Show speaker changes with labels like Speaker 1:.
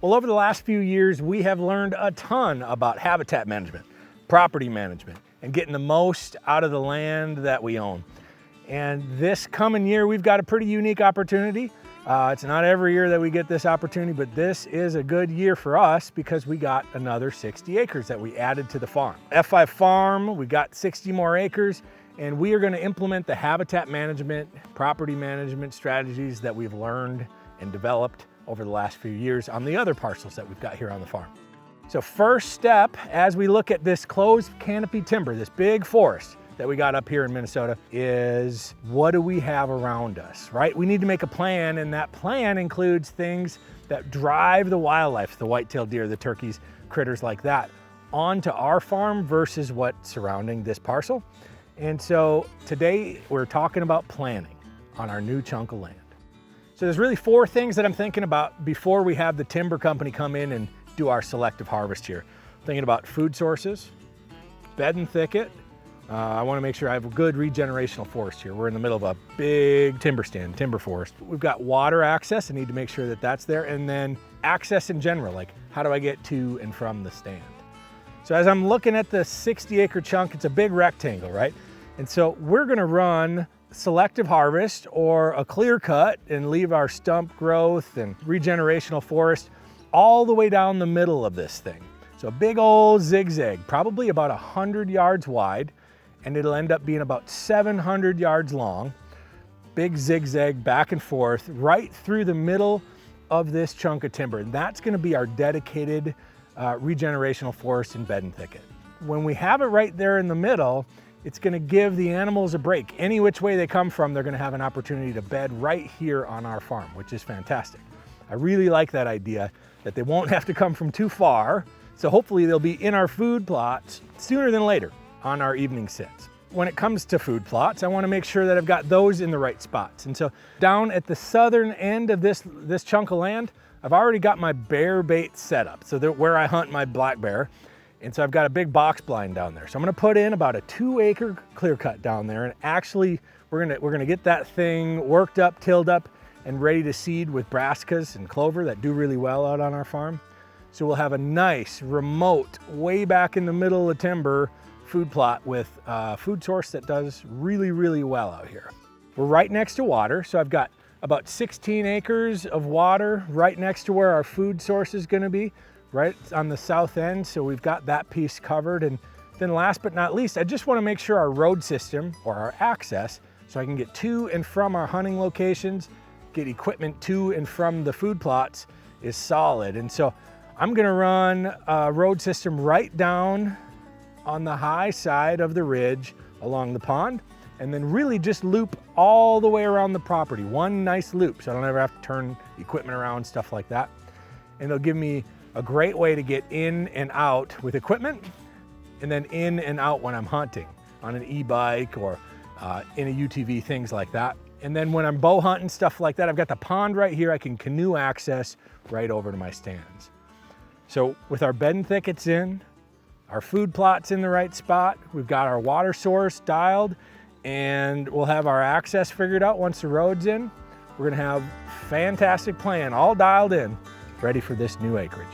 Speaker 1: Well, over the last few years, we have learned a ton about habitat management, property management, and getting the most out of the land that we own. And this coming year, we've got a pretty unique opportunity. It's not every year that we get this opportunity, but this is a good year for us because we got another 60 acres that we added to the farm. F5 farm, we got 60 more acres, and we are going to implement the habitat management, property management strategies that we've learned and developed over the last few years on the other parcels that we've got here on the farm. So first step, as we look at this closed canopy timber, this big forest that we got up here in Minnesota, is what do we have around us, right? We need to make a plan, and that plan includes things that drive the wildlife, the white-tailed deer, the turkeys, critters like that, onto our farm versus what's surrounding this parcel. And so today we're talking about planning on our new chunk of land. So there's really 4 things that I'm thinking about before we have the timber company come in and do our selective harvest here. I'm thinking about food sources, bed and thicket. I want to make sure I have a good regenerational forest here. We're in the middle of a big timber stand, timber forest. We've got water access. I need to make sure that that's there. And then access in general, like how do I get to and from the stand? So as I'm looking at the 60-acre chunk, it's a big rectangle, right? And so we're going to run selective harvest or a clear cut and leave our stump growth and regenerational forest all the way down the middle of this thing. So a big old zigzag, probably about 100 yards wide, and it'll end up being about 700 yards long. Big zigzag back and forth right through the middle of this chunk of timber. And that's gonna be our dedicated regenerational forest and bed and thicket. When we have it right there in the middle, it's gonna give the animals a break. Any which way they come from, they're gonna have an opportunity to bed right here on our farm, which is fantastic. I really like that idea that they won't have to come from too far. So hopefully they'll be in our food plots sooner than later on our evening sits. When it comes to food plots, I wanna make sure that I've got those in the right spots. And so down at the southern end of this chunk of land, I've already got my bear bait set up. So where I hunt my black bear. And so I've got a big box blind down there. So I'm gonna put in about a 2-acre clear cut down there. And actually, we're gonna get that thing worked up, tilled up, and ready to seed with brassicas and clover that do really well out on our farm. So we'll have a nice, remote, way back in the middle of timber food plot with a food source that does really, really well out here. We're right next to water. So I've got about 16 acres of water right next to where our food source is gonna be, right on the south end. So we've got that piece covered. And then last but not least, I just wanna make sure our road system or our access, so I can get to and from our hunting locations, get equipment to and from the food plots, is solid. And so I'm gonna run a road system right down on the high side of the ridge along the pond, and then really just loop all the way around the property. One nice loop, so I don't ever have to turn equipment around, stuff like that. And it'll give me a great way to get in and out with equipment, and then in and out when I'm hunting on an e-bike or in a UTV, things like that. And then when I'm bow hunting, stuff like that, I've got the pond right here. I can canoe access right over to my stands. So with our bed and thickets in, our food plots in the right spot, we've got our water source dialed, and we'll have our access figured out once the road's in. We're gonna have a fantastic plan all dialed in, ready for this new acreage.